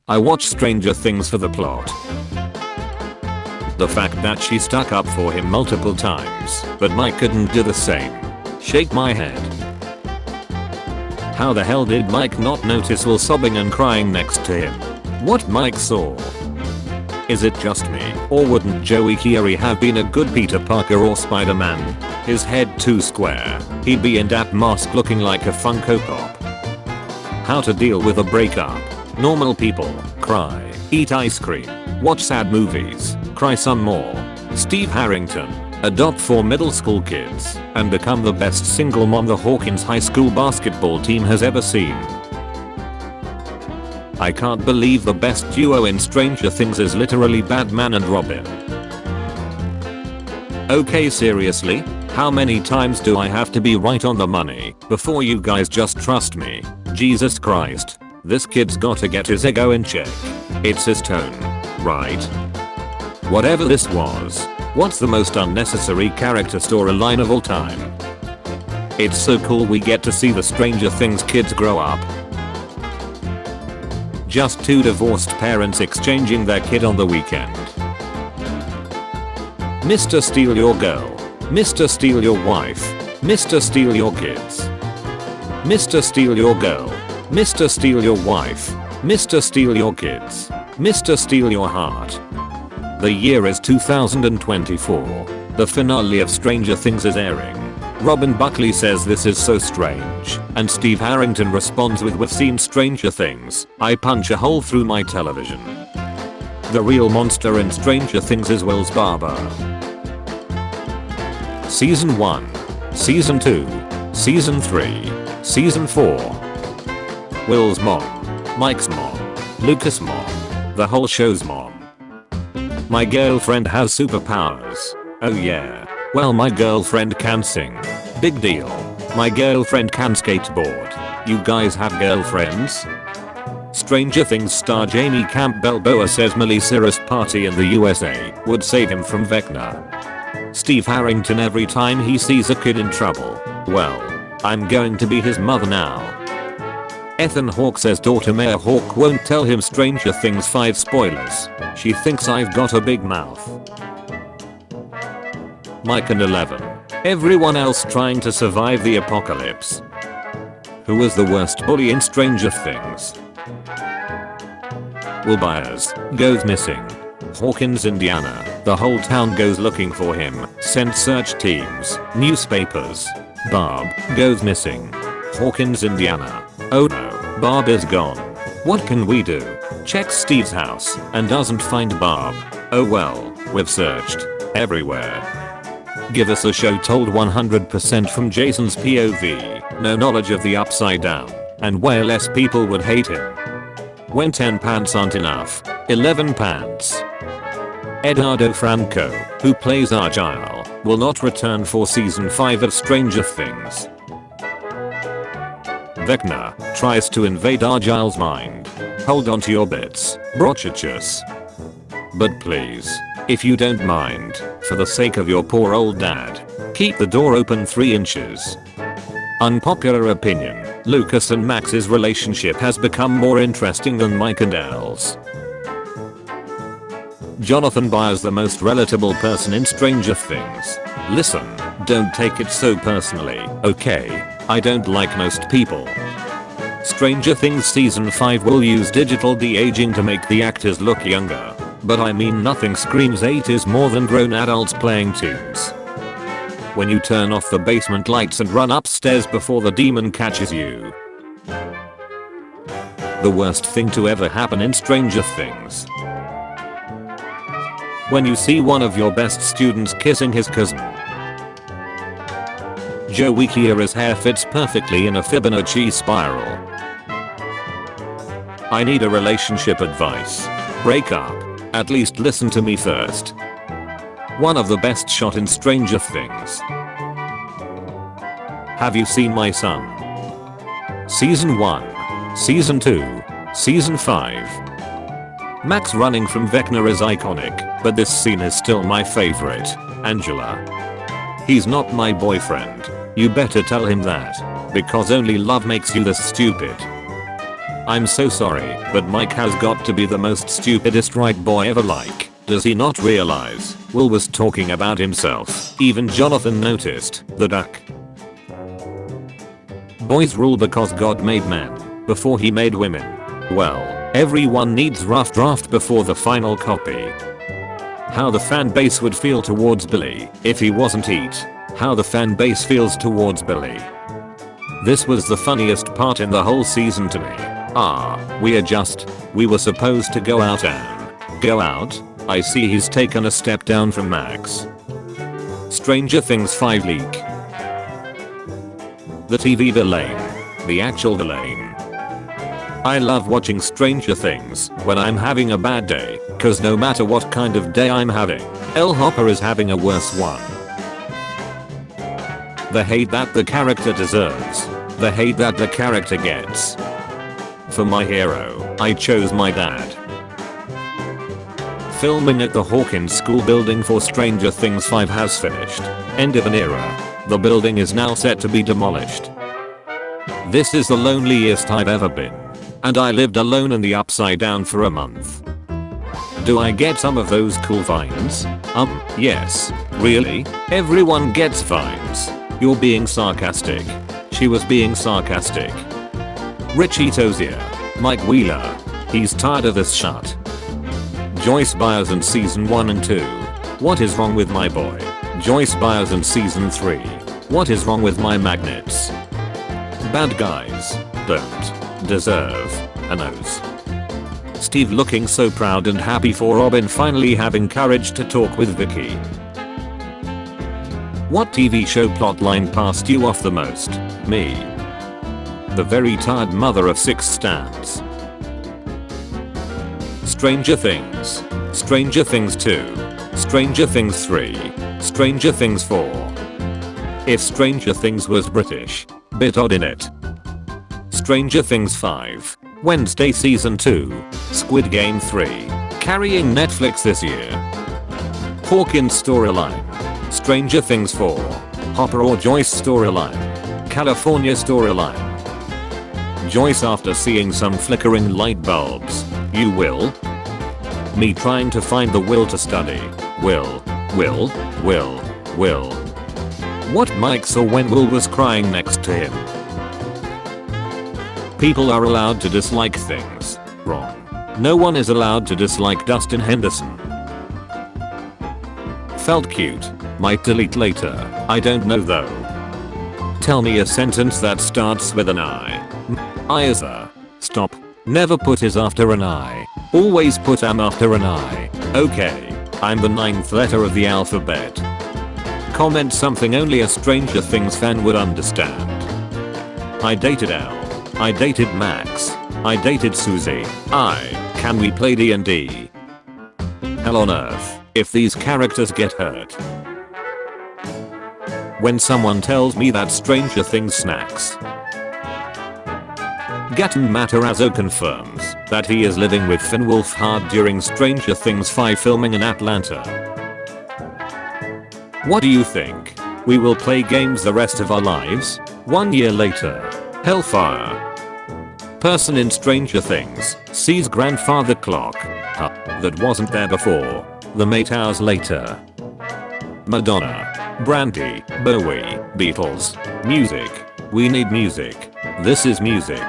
I watch Stranger Things for the plot. The fact that she stuck up for him multiple times, but Mike couldn't do the same. Shake my head. How the hell did Mike not notice Will sobbing and crying next to him? What Mike saw? Is it just me, or wouldn't Joey Keery have been a good Peter Parker or Spider-Man? His head too square, he'd be in that mask looking like a Funko Pop. How to deal with a breakup. Normal people, cry, eat ice cream, watch sad movies, cry some more. Steve Harrington, adopt 4 middle school kids, and become the best single mom the Hawkins High School basketball team has ever seen. I can't believe the best duo in Stranger Things is literally Batman and Robin. Okay, seriously? How many times do I have to be right on the money before you guys just trust me? Jesus Christ. This kid's gotta get his ego in check. It's his tone, right? Whatever this was, what's the most unnecessary character storyline of all time? It's so cool we get to see the Stranger Things kids grow up. Just 2 divorced parents exchanging their kid on the weekend. Mr. Steal your girl. Mr. Steal your wife. Mr. Steal your kids. Mr. Steal your girl. Mr. Steal your wife. Mr. Steal your kids. Mr. Steal your heart. The year is 2024. The finale of Stranger Things is airing. Robin Buckley says this is so strange, and Steve Harrington responds with, "We've seen Stranger Things. I punch a hole through my television." The real monster in Stranger Things is Will's barber. Season 1. Season 2. Season 3. Season 4. Will's mom. Mike's mom. Lucas' mom. The whole show's mom. My girlfriend has superpowers. Oh yeah. Well, my girlfriend can sing. Big deal. My girlfriend can skateboard. You guys have girlfriends? Stranger Things star Jamie Campbell Boa says Miley Cyrus' party in the USA would save him from Vecna. Steve Harrington, every time he sees a kid in trouble, well, I'm going to be his mother now. Ethan Hawke says daughter Maya Hawke won't tell him Stranger Things 5 spoilers. She thinks I've got a big mouth. Mike and 11. Everyone else trying to survive the apocalypse. Who was the worst bully in Stranger Things? Will Byers goes missing. Hawkins, Indiana. The whole town goes looking for him. Send search teams. Newspapers. Barb goes missing. Hawkins, Indiana. Oh no, Barb is gone. What can we do? Checks Steve's house and doesn't find Barb. Oh well, we've searched everywhere. Give us a show told 100% from Jason's POV. No knowledge of the upside down, and way less people would hate him. When 10 pants aren't enough, 11 pants. Eduardo Franco, who plays Argyle, will not return for season 5 of Stranger Things. Vecna tries to invade Argyle's mind. Hold on to your bits, brochachus. But please, if you don't mind, for the sake of your poor old dad, keep the door open 3 inches. Unpopular opinion, Lucas and Max's relationship has become more interesting than Mike and Elle's. Jonathan Byers, the most relatable person in Stranger Things. Listen, don't take it so personally, okay? I don't like most people. Stranger Things season 5 will use digital de-aging to make the actors look younger. But I mean, nothing screams 80s more than grown adults playing tunes. When you turn off the basement lights and run upstairs before the demon catches you. The worst thing to ever happen in Stranger Things. When you see one of your best students kissing his cousin. Joey Keery's hair fits perfectly in a Fibonacci spiral. I need a relationship advice. Break up. At least listen to me first. One of the best shot in Stranger Things. Have you seen my son? Season 1. Season 2. Season 5. Max running from Vecna is iconic, but this scene is still my favorite. Angela. He's not my boyfriend. You better tell him that. Because only love makes you this stupid. I'm so sorry, but Mike has got to be the most stupidest right boy ever. Like, does he not realize Will was talking about himself? Even Jonathan noticed the duck. Boys rule because God made men before he made women. Well, everyone needs rough draft before the final copy. How the fan base would feel towards Billy if he wasn't eat. How the fan base feels towards Billy. This was the funniest part in the whole season to me. We were supposed to go out and go out. I see he's taken a step down from Max. Stranger Things 5 leak. The TV villain. The actual villain. I love watching Stranger Things when I'm having a bad day, cause no matter what kind of day I'm having, L. Hopper is having a worse one. The hate that the character deserves. The hate that the character gets. For my hero, I chose my dad. Filming at the Hawkins School building for Stranger Things 5 has finished. End of an era. The building is now set to be demolished. This is the loneliest I've ever been. And I lived alone in the Upside Down for a month. Do I get some of those cool vines? Yes. Really? Everyone gets vines. You're being sarcastic. She was being sarcastic. Richie Tozier. Mike Wheeler. He's tired of this shit. Joyce Byers in season 1 and 2. What is wrong with my boy? Joyce Byers in season 3. What is wrong with my magnets? Bad guys don't deserve a nose. Steve looking so proud and happy for Robin finally having courage to talk with Vicky. What TV show plotline passed you off the most? Me. The very tired mother of 6 stands. Stranger Things. Stranger Things 2. Stranger Things 3. Stranger Things 4. If Stranger Things was British, bit odd in it. Stranger Things 5. Wednesday season 2. Squid Game 3. Carrying Netflix this year. Hawkins storyline. Stranger Things 4. Hopper or Joyce storyline. California storyline. Joyce after seeing some flickering light bulbs. You will? Me trying to find the will to study. Will. What Mike saw when Will was crying next to him. People are allowed to dislike things. Wrong. No one is allowed to dislike Dustin Henderson. Felt cute. Might delete later. I don't know though. Tell me a sentence that starts with an I. Isa. Stop. Never put is after an I. Always put am after an I. Okay. I'm the 9th letter of the alphabet. Comment something only a Stranger Things fan would understand. I dated Al. I dated Max. I dated Susie. Can we play D&D? Hell on earth, if these characters get hurt. When someone tells me that Stranger Things snacks. Gatton Matarazzo confirms that he is living with Finn Wolfhard during Stranger Things 5 filming in Atlanta. What do you think? We will play games the rest of our lives? 1 year later. Hellfire. Person in Stranger Things sees grandfather clock. That wasn't there before. The mate hours later. Madonna. Brandy. Bowie. Beatles. Music. We need music. This is music.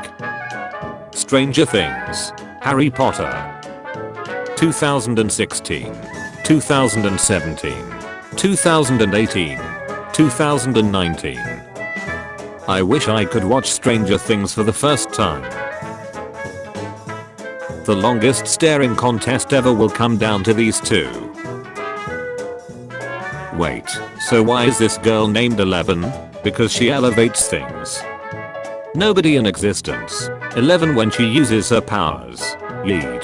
Stranger Things. Harry Potter. 2016. 2017. 2018. 2019. I wish I could watch Stranger Things for the first time. The longest staring contest ever will come down to these two. Wait, so why is this girl named 11? Because she elevates things. Nobody in existence. 11 when she uses her powers. Lead.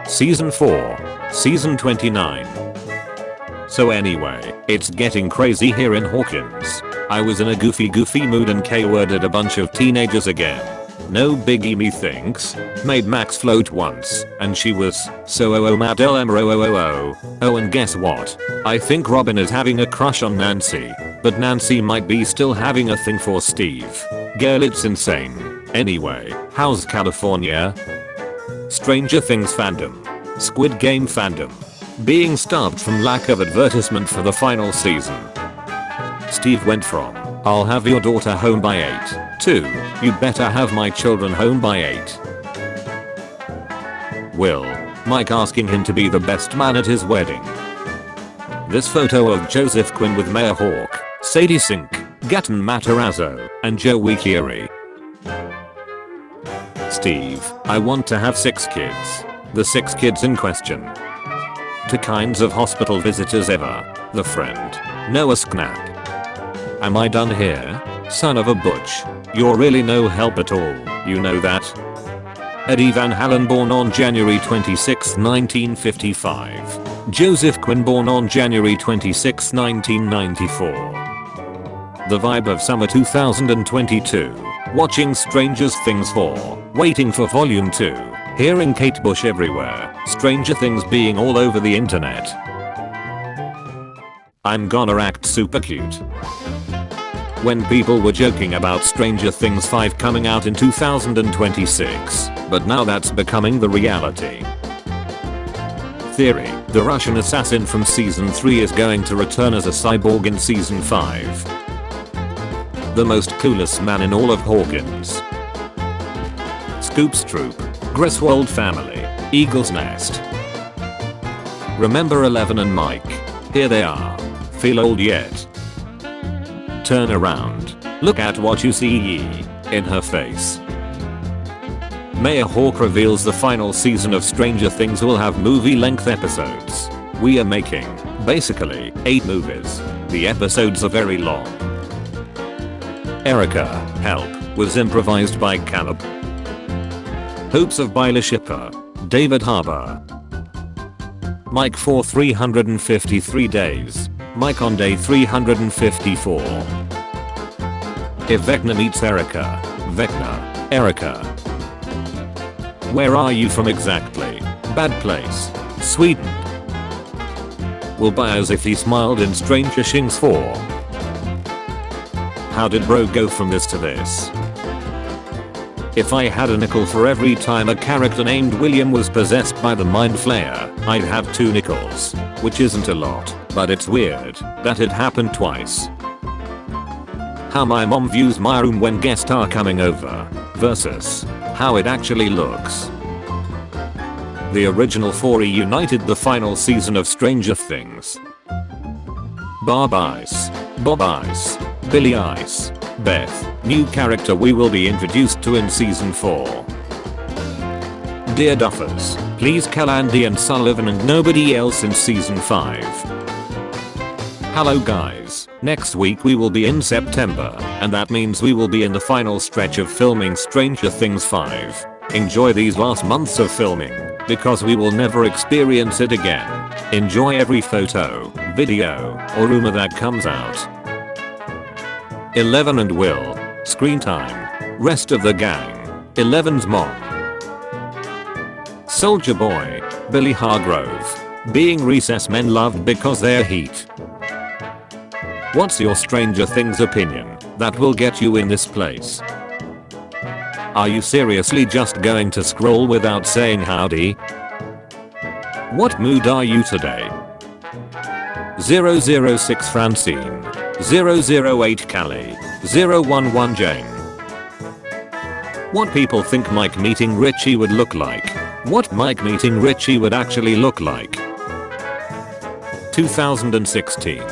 Season 4. Season 29. So anyway, it's getting crazy here in Hawkins. I was in a goofy mood and K-worded a bunch of teenagers again. No biggie methinks. Made Max float once, and she was so mad Oh and guess what? I think Robin is having a crush on Nancy, but Nancy might be still having a thing for Steve. Girl, it's insane. Anyway, how's California? Stranger Things fandom. Squid Game fandom. Being starved from lack of advertisement for the final season. Steve went from, "I'll have your daughter home by 8 to, "You better have my children home by 8. Will. Mike asking him to be the best man at his wedding. This photo of Joseph Quinn with Maya Hawke, Sadie Sink, Gatton Matarazzo, and Joey Keery. Steve, I want to have 6 kids. The 6 kids in question. 2 kinds of hospital visitors ever. The friend. Noah Sknapp. Am I done here? Son of a butch. You're really no help at all, you know that? Eddie Van Halen born on January 26, 1955. Joseph Quinn born on January 26, 1994. The vibe of summer 2022. Watching Stranger Things 4, waiting for volume 2, hearing Kate Bush everywhere, Stranger Things being all over the internet. I'm gonna act super cute. When people were joking about Stranger Things 5 coming out in 2026, but now that's becoming the reality. Theory, the Russian assassin from season 3 is going to return as a cyborg in season 5. The most coolest man in all of Hawkins. Scoops Troop. Griswold family. Eagle's Nest. Remember Eleven and Mike? Here they are. Feel old yet? Turn around. Look at what you see in her face. Maya Hawke reveals the final season of Stranger Things will have movie-length episodes. We are making, basically, 8 movies. The episodes are very long. Erica, help, was improvised by Caleb. Hopes of Byler Shipper, David Harbour. Mike for 353 days. Mike on day 354. If Vecna meets Erica, Vecna, Erica. Where are you from exactly? Bad place. Sweden. Will buy as if he smiled in Stranger Things 4. How did bro go from this to this? If I had a nickel for every time a character named William was possessed by the Mind Flayer, I'd have 2 nickels. Which isn't a lot, but it's weird that it happened twice. How my mom views my room when guests are coming over, versus how it actually looks. The original 4 reunited the final season of Stranger Things. Bob Ice, Billy Ice, Beth, new character we will be introduced to in season 4. Dear Duffers, please call Andy and Sullivan and nobody else in season 5. Hello guys, next week we will be in September, and that means we will be in the final stretch of filming Stranger Things 5. Enjoy these last months of filming, because we will never experience it again. Enjoy every photo, video, or rumor that comes out. Eleven and Will, screen time. Rest of the gang, Eleven's mom. Soldier Boy, Billy Hargrove. Being recess men loved because they're heat. What's your Stranger Things opinion that will get you in this place? Are you seriously just going to scroll without saying howdy? What mood are you today? 006 Francine. 008 Callie. 011 Jane. What people think Mike meeting Richie would look like. What Mike meeting Richie would actually look like. 2016.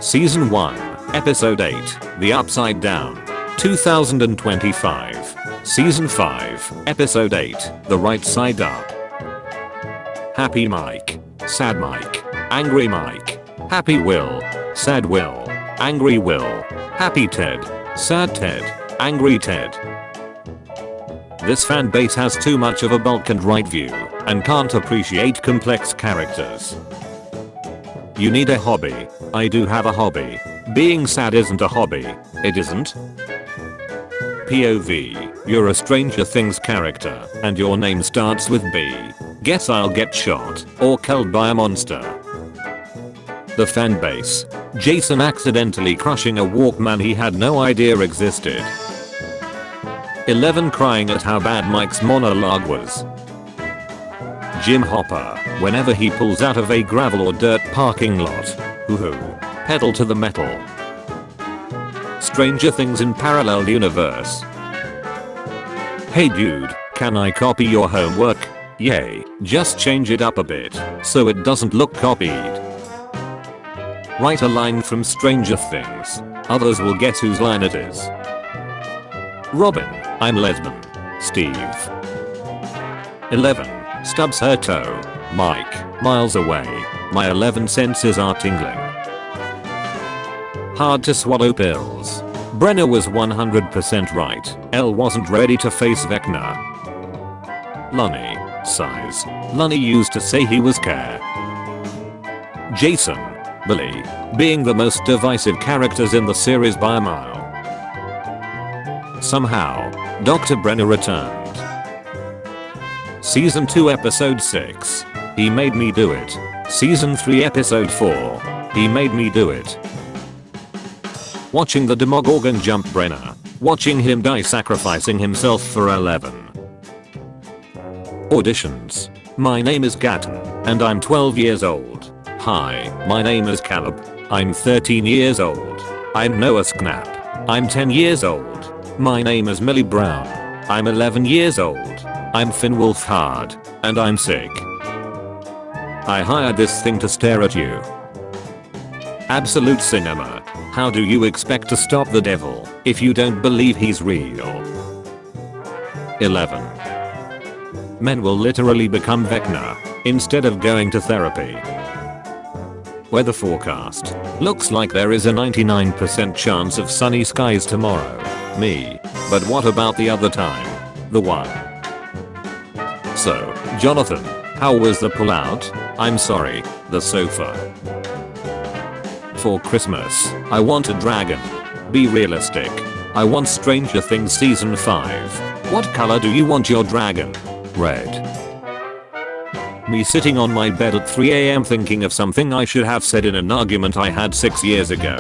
Season 1, Episode 8, The Upside Down. 2025. Season 5, Episode 8, The Right Side Up. Happy Mike. Sad Mike. Angry Mike. Happy Will. Sad Will. Angry Will. Happy Ted. Sad Ted. Angry Ted. This fan base has too much of a bulk and right view, and can't appreciate complex characters. You need a hobby. I do have a hobby. Being sad isn't a hobby. It isn't. POV. You're a Stranger Things character, and your name starts with B. Guess I'll get shot, or killed by a monster. The fan base. Jason accidentally crushing a Walkman he had no idea existed. 11 crying at how bad Mike's monologue was. Jim Hopper, whenever he pulls out of a gravel or dirt parking lot. Hoo-hoo. Pedal to the metal. Stranger Things in parallel universe. Hey dude, can I copy your homework? Yay, just change it up a bit, so it doesn't look copied. Write a line from Stranger Things. Others will guess whose line it is. Robin, I'm lesbian. Steve. 11. Stubs her toe. Mike, miles away. My 11 senses are tingling. Hard to swallow pills. Brenner was 100% right. Elle wasn't ready to face Vecna. Lonnie, sighs. Lonnie used to say he was care. Jason, Billy, being the most divisive characters in the series by a mile. Somehow, Dr. Brenner returned. Season 2 episode 6. He made me do it. Season 3 episode 4. He made me do it. Watching the Demogorgon jump Brenner. Watching him die sacrificing himself for 11. Auditions. My name is Gatton, and I'm 12 years old. Hi, my name is Caleb. I'm 13 years old. I'm Noah Schnapp. I'm 10 years old. My name is Millie Brown. I'm 11 years old. I'm Finn Wolfhard, and I'm sick. I hired this thing to stare at you. Absolute cinema. How do you expect to stop the devil if you don't believe he's real? 11. Men will literally become Vecna instead of going to therapy. Weather forecast. Looks like there is a 99% chance of sunny skies tomorrow. Me. But what about the other time? The one. So, Jonathan, how was the pullout? I'm sorry, the sofa. For Christmas, I want a dragon. Be realistic. I want Stranger Things season 5. What color do you want your dragon? Red. Me sitting on my bed at 3 AM thinking of something I should have said in an argument I had 6 years ago.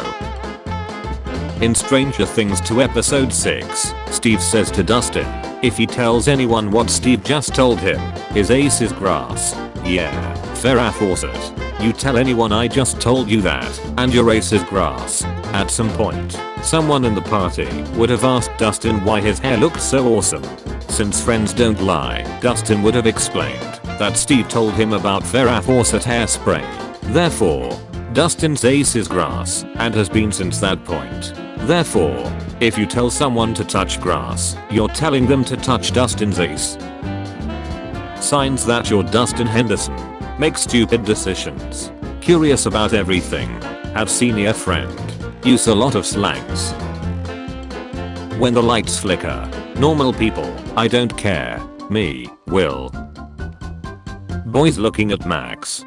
In Stranger Things 2 episode 6, Steve says to Dustin, if he tells anyone what Steve just told him, his ace is grass. Yeah, Farrah Fawcett. You tell anyone I just told you that, and your ace is grass. At some point, someone in the party would have asked Dustin why his hair looked so awesome. Since friends don't lie, Dustin would have explained that Steve told him about Farrah Fawcett hairspray. Therefore, Dustin's ace is grass, and has been since that point. Therefore, if you tell someone to touch grass, you're telling them to touch Dustin's ace. Signs that you're Dustin Henderson. Make stupid decisions. Curious about everything. Have senior friend. Use a lot of slangs. When the lights flicker. Normal people, I don't care. Me, will. Boys looking at Max.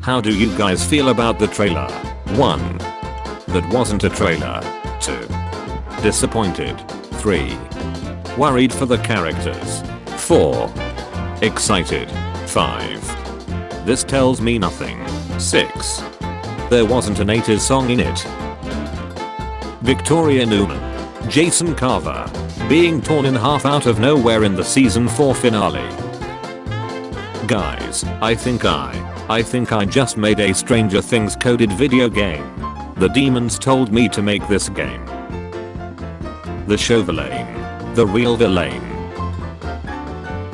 How do you guys feel about the trailer? 1. That wasn't a trailer. 2. Disappointed. 3. Worried for the characters. 4. Excited. 5. This tells me nothing. 6. There wasn't an 80s song in it. Victoria Newman. Jason Carver. Being torn in half out of nowhere in the season 4 finale. Guys, I think I just made a Stranger Things coded video game. The demons told me to make this game. The show villain. The real villain.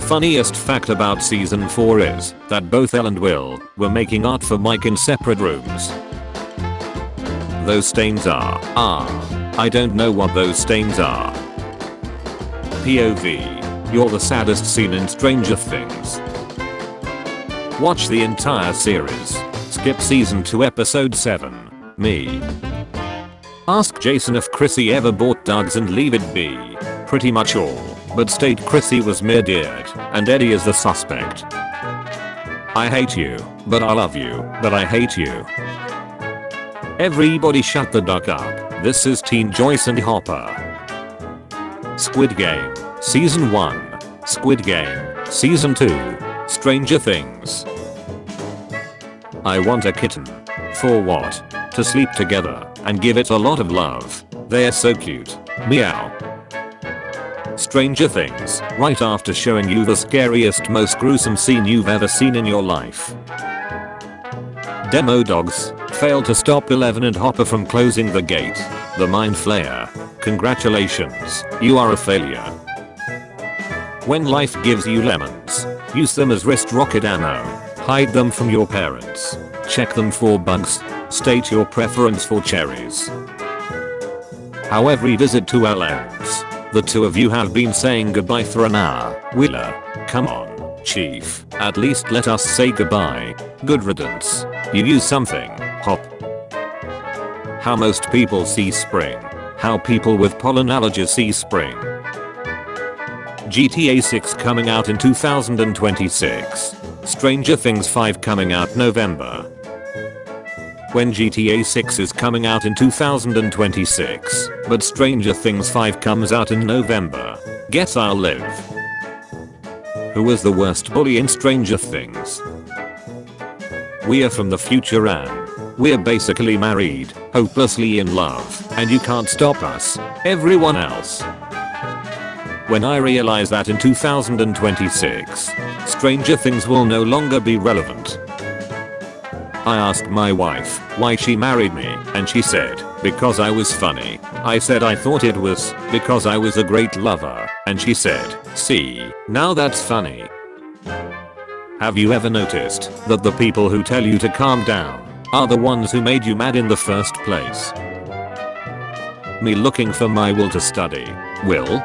Funniest fact about season 4 is that both Elle and Will were making art for Mike in separate rooms. Those stains are, I don't know what those stains are. POV. You're the saddest scene in Stranger Things. Watch the entire series. Skip season 2 episode 7. Me. Ask Jason if Chrissy ever bought Doug's and leave it be. Pretty much all, but state Chrissy was murdered, and Eddie is the suspect. I hate you, but I love you, but I hate you. Everybody shut the duck up. This is Teen Joyce and Hopper. Squid Game, Season 1. Squid Game, Season 2. Stranger Things. I want a kitten. For what? To sleep together and give it a lot of love. They're so cute. Meow. Stranger Things, right after showing you the scariest, most gruesome scene you've ever seen in your life. Demo dogs, failed to stop Eleven and Hopper from closing the gate. The Mind Flayer. Congratulations, you are a failure. When life gives you lemons, use them as wrist rocket ammo. Hide them from your parents. Check them for bugs. State your preference for cherries. How every visit to L ends. The two of you have been saying goodbye for an hour. Willa, come on, Chief, at least let us say goodbye. Good riddance. You use something, Hop. How most people see spring. How people with pollen allergies see spring. GTA 6 coming out in 2026. Stranger Things 5 coming out November. When GTA 6 is coming out in 2026, but Stranger Things 5 comes out in November, guess I'll live. Who is the worst bully in Stranger Things? We are from the future and we're basically married, hopelessly in love, and you can't stop us, everyone else. When I realize that in 2026, Stranger Things will no longer be relevant. I asked my wife why she married me, and she said, because I was funny. I said I thought it was because I was a great lover, and she said, see, now that's funny. Have you ever noticed that the people who tell you to calm down are the ones who made you mad in the first place? Me looking for my will to study. Will?